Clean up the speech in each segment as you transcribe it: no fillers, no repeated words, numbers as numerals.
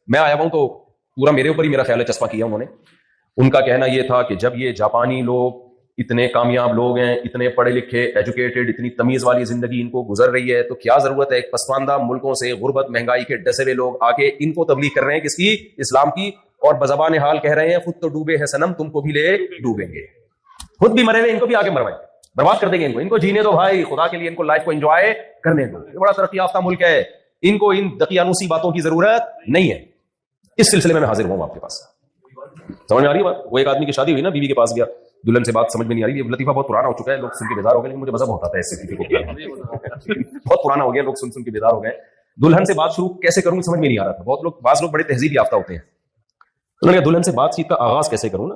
میں آیا ہوں تو پورا میرے اوپر ہی میرا خیال ہے چسپا کیا انہوں نے. ان کا کہنا یہ تھا کہ جب یہ جاپانی لوگ اتنے کامیاب لوگ ہیں, اتنے پڑھے لکھے, ایجوکیٹڈ, اتنی تمیز والی زندگی ان کو گزر رہی ہے, تو کیا ضرورت ہے ایک پسماندہ ملکوں سے غربت مہنگائی کے ڈسے ہوئے لوگ آ کے ان کو تبلیغ کر رہے ہیں کس کی, اسلام کی, اور بزبان حال کہہ رہے ہیں خود تو ڈوبے ہیں صنم تم کو بھی لے ڈوبیں گے, خود بھی مرے ہوئے ان کو بھی آگے مروائیں, برباد کر دیں گے ان کو جینے دو بھائی, خدا کے لیے ان کو لائف کو انجوائے کرنے دو, یہ بڑا ترقی یافتہ ملک ہے, ان کو ان دقیانوسی باتوں کی ضرورت نہیں ہے. اس سلسلے میں حاضر ہوں آپ کے پاس. سمجھ میں آ رہی ہے بات؟ وہ ایک آدمی کی شادی ہوئی نا, بیوی کے پاس گیا, دلہن سے بات سمجھ میں نہیں آ رہی, یہ لطیفہ بہت پرانا ہو چکا ہے, لوگ سن کے بیدار ہو گئے, لیکن مجھے مزہ ہوتا تھا اس لطیفے کو, بہت پرانا ہو گیا, لوگ سن کے بیدار ہو گئے. دلہن سے بات شروع کیسے کروں سمجھ میں نہیں آ رہا تھا. بعض لوگ بڑے تہذیب یافتہ ہوتے ہیں, انہوں نے کہا دلہن سے بات چیت کا آغاز کیسے کروں نا,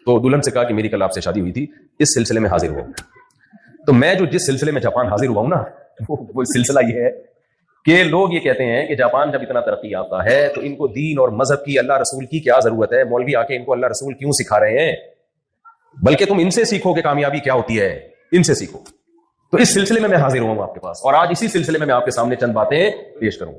تو دلہن سے کہا کہ میری کل آپ سے شادی ہوئی تھی, اس سلسلے میں حاضر ہوا. تو میں جو جس سلسلے میں جاپان حاضر ہوا ہوں نا, وہ سلسلہ یہ ہے کہ لوگ یہ کہتے ہیں کہ جاپان جب اتنا ترقی یافتہ ہے تو ان کو دین اور مذہب کی, اللہ رسول کی کیا ضرورت ہے, مولوی آ کے ان کو اللہ رسول کیوں سکھا رہے ہیں, بلکہ تم ان سے سیکھو کہ کامیابی کیا ہوتی ہے, ان سے سیکھو. تو اس سلسلے میں حاضر ہوں آپ کے پاس, اور آج اسی سلسلے میں آپ کے سامنے چند باتیں پیش کروں.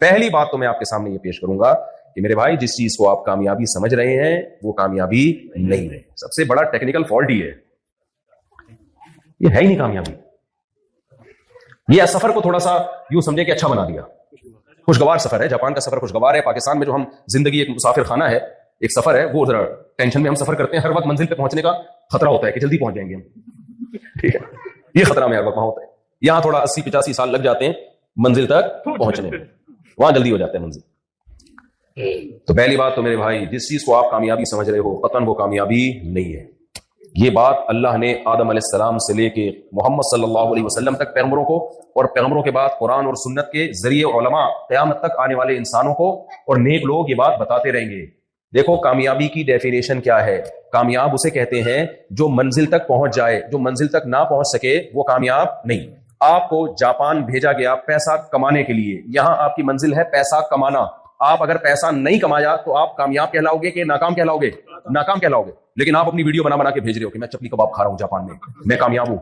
پہلی بات تو میں آپ کے سامنے یہ پیش کروں گا کہ میرے بھائی جس چیز کو آپ کامیابی سمجھ رہے ہیں وہ کامیابی نہیں ہے. سب سے بڑا ٹیکنیکل فالٹ یہ ہے ہی نہیں کامیابی. یہ سفر کو تھوڑا سا یوں سمجھے کہ اچھا بنا دیا, خوشگوار سفر ہے, جاپان کا سفر خوشگوار ہے. پاکستان میں جو ہم زندگی ایک مسافر خانہ ہے, ایک سفر ہے, وہ ذرا ٹینشن میں ہم سفر کرتے ہیں, ہر وقت منزل پہ پہنچنے کا خطرہ ہوتا ہے کہ جلدی پہنچ جائیں گے ہم, ٹھیک ہے, یہ خطرہ میں ہر وقت وہاں ہوتا ہے. یہاں تھوڑا 80-85 سال لگ جاتے ہیں منزل تک پہنچنے میں, وہاں جلدی ہو جاتا ہے منزل. تو پہلی بات تو میرے بھائی جس چیز کو آپ کامیابی سمجھ رہے ہو قطعاً وہ کامیابی نہیں ہے. یہ بات اللہ نے آدم علیہ السلام سے لے کے محمد صلی اللہ علیہ وسلم تک پیغمبروں کو, اور پیغمبروں کے بعد قرآن اور سنت کے ذریعے علماء قیامت تک آنے والے انسانوں کو اور نیک لوگ یہ بات بتاتے رہیں گے. دیکھو کامیابی کی ڈیفینیشن کیا ہے, کامیاب اسے کہتے ہیں جو منزل تک پہنچ جائے, جو منزل تک نہ پہنچ سکے وہ کامیاب نہیں. آپ کو جاپان بھیجا گیا پیسہ کمانے کے لیے, یہاں آپ کی منزل ہے پیسہ کمانا. آپ اگر پیسہ نہیں کمایا تو آپ کامیاب کہلاؤ گے کہ ناکام کہلاؤ گے؟ ناکام کہلاؤ گے. لیکن آپ اپنی ویڈیو بنا کے بھیج رہے ہو کہ میں چپلی کباب کھا رہا ہوں جاپان میں کامیاب ہوں,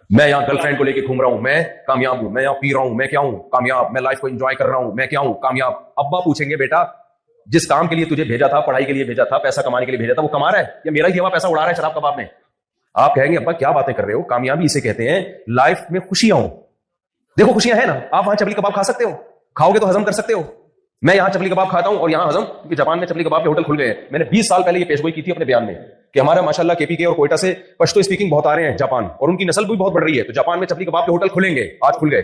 میں یہاں گرل فرینڈ کو لے کے گھوم رہا ہوں, میں کامیاب ہوں, میں یہاں پی رہا ہوں, میں کیا ہوں کامیاب, میں لائف کو انجوائے کر رہا ہوں, میں کیا ہوں کامیاب. ابا پوچھیں گے بیٹا جس کام کے لیے تجھے بھیجا تھا, پڑھائی کے لیے بھیجا تھا, پیسہ کمانے کے لیے بھیجا تھا, وہ کما رہا ہے یا میرا ہی دیوا پیسہ اڑا رہا ہے شراب کباب میں؟ آپ کہیں گے ابا کیا باتیں کر رہے ہو, کامیابی اسے کہتے ہیں لائف میں خوشیاں ہوں. دیکھو خوشیاں ہیں نا, آپ وہاں چپلی کباب کھا سکتے ہو, کھاؤ گے تو ہزم کر سکتے ہو. میں یہاں چپلی کباب کھاتا ہوں اور یہاں ہزم, کیونکہ جاپان میں چپلی کباب کے ہوٹل کھل گئے ہیں. میں نے 20 سال پہلے یہ پیشگوئی کی تھی اپنے بیان میں کہ ہمارا ماشاءاللہ کے پی کے اور کوئٹہ سے پشتو اسپیکنگ بہت آ رہے ہیں جاپان, اور ان کی نسل بھی بہت بڑھ رہی ہے, تو جاپان میں چپلی کباب کے ہوٹل کھلیں گے, آج کھل گئے.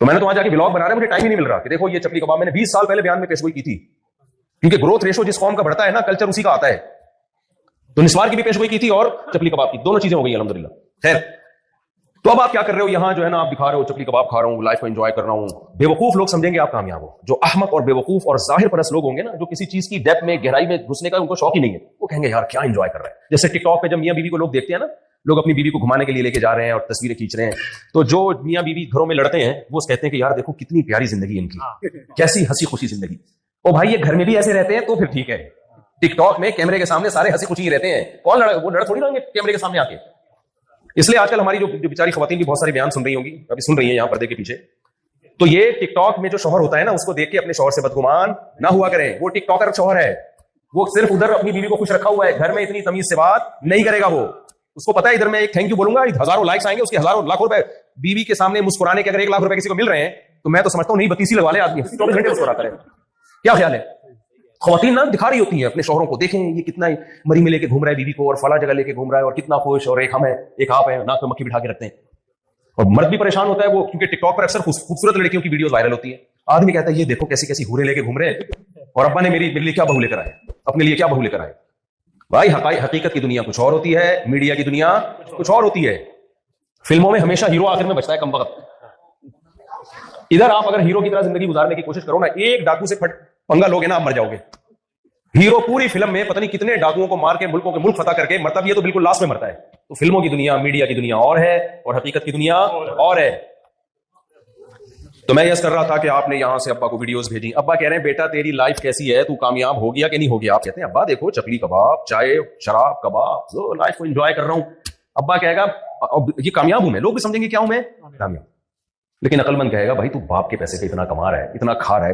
تو میں نے تو وہاں جا کے ولاگ بنا رہا, مجھے ٹائم ہی نہیں مل رہا کہ دیکھو یہ چپلی کباب, میں نے 20 سال پہلے بیان میں پیشگوئی کی تھی, کیونکہ گروتھ ریشو جس قوم کا بڑھتا ہے نا کلچر اسی کا آتا ہے. تو نسوار کی بھی پیشگوئی کی تھی اور چپلی کباب کی, دونوں چیزیں ہو گئی الحمدللہ. خیر, تو اب آپ کیا کر رہے ہو یہاں جو ہے نا, آپ دکھا رہے ہو چپلی کباب کھا رہا ہوں, لائف کو انجوائے کر رہا ہوں. بے وقوف لوگ سمجھیں گے آپ کامیاب ہو. جو احمق اور بے وقوف اور ظاہر پرست لوگ ہوں گے نا, جو کسی چیز کی ڈیپتھ میں گہرائی میں گھسنے کا ان کو شوق ہی نہیں ہے, وہ کہیں گے یار کیا انجوائے کر رہا ہے. جیسے ٹک ٹاک پہ جب میاں بیوی کو لوگ دیکھتے ہیں نا, لوگ اپنی بیوی کو گھمانے کے لیے لے کے جا رہے ہیں اور تصویریں کھینچ رہے ہیں, تو جو میاں بیوی گھروں میں لڑتے ہیں وہ کہتے ہیں کہ یار دیکھو کتنی پیاری زندگی ان کی, کیسی ہنسی خوشی زندگی. او بھائی یہ گھر میں بھی ایسے رہتے ہیں تو پھر ٹھیک ہے, ٹک ٹاک میں کیمرے کے سامنے سارے ہنسی خوشی رہتے ہیں, کون لڑا, وہ لڑ تھوڑی رہیں گے کیمرے کے سامنے آ کے. اس لیے آج کل ہماری جو بیچاری خواتین بھی بہت سارے بیان سن رہی ہوں گی, ابھی سن رہی ہیں یہاں پردے کے پیچھے, تو یہ ٹک ٹاک میں جو شوہر ہوتا ہے نا, اس کو دیکھ کے اپنے شوہر سے بدگمان نہ ہوا کریں. وہ ٹک ٹاکر شوہر ہے, وہ صرف ادھر اپنی بیوی کو خوش رکھا ہوا ہے, گھر میں اتنی تمیز سے بات نہیں کرے گا. وہ اس کو پتا ہے ادھر میں ایک تھینک یو بولوں گا, ہزاروں لائکس آئیں گے, اس کے ہزاروں لاکھوں روپے. بیوی کے سامنے مسکرانے کے اگر 1 لاکھ روپے کسی کو مل رہے ہیں تو میں تو سمجھتا ہوں نہیں 32 لگوا لے آدمی, 24 گھنٹے مسکراتا رہے. کیا خیال ہے؟ خواتین نہ دکھا رہی ہوتی ہیں اپنے شوہروں کو, دیکھیں یہ کتنا مری میں لے کے گھوم رہا ہے بیوی کو, اور فلاں جگہ لے کے گھوم رہا ہے, اور کتنا خوش, اور ایک ہم ہے ایک آپ ہے, ناک میں مکھی بٹھا کے رکھتے ہیں. اور مرد بھی پریشان ہوتا ہے وہ, کیونکہ ٹک ٹاک پر اکثر خوبصورت لڑکیوں کی ویڈیوز وائرل ہوتی ہے. آدمی کہتا ہے یہ دیکھو کیسی کیسی ہورے لے کے گھوم رہے ہیں, اور ابا نے میرے لیے کیا بہو لے کر آئے, اپنے لیے کیا بہو لے کر آئے. بھائی حقیقت کی دنیا کچھ اور ہوتی ہے, میڈیا کی دنیا کچھ اور ہوتی ہے. فلموں میں ہمیشہ ہیرو آخر میں بچتا ہے کم وقت. ادھر آپ اگر ہیرو کی طرح زندگی گزارنے کی کوشش کرو نا, ایک ڈاکو سے پنگا لوگے نا آپ مر جاؤ گے. ہیرو پوری فلم میں پتہ نہیں کتنے ڈاکوؤں کو مار کے ملکوں کے ملک فتح کر کے مرتا بھی ہے, تو بالکل لاسٹ میں مرتا ہے. تو فلموں کی دنیا, میڈیا کی دنیا اور ہے, اور حقیقت کی دنیا اور ہے. تو میں یس کر رہا تھا کہ آپ نے یہاں سے ابا کو ویڈیوز بھیجی. ابا کہہ رہے ہیں بیٹا تیری لائف کیسی ہے, تو کامیاب ہو گیا کہ نہیں ہو گیا؟ آپ کہتے ہیں ابا دیکھو چپلی کباب, چائے, شراب, کباب, لائف کو انجوائے کر رہا ہوں. ابا کہے گا یہ کامیاب ہوں میں, لوگ بھی سمجھیں گے کیا ہوں میں کامیاب. لیکن عقل مند کہے گا بھائی تو باپ کے پیسے پہ اتنا کما رہا ہے, اتنا کھا رہا ہے,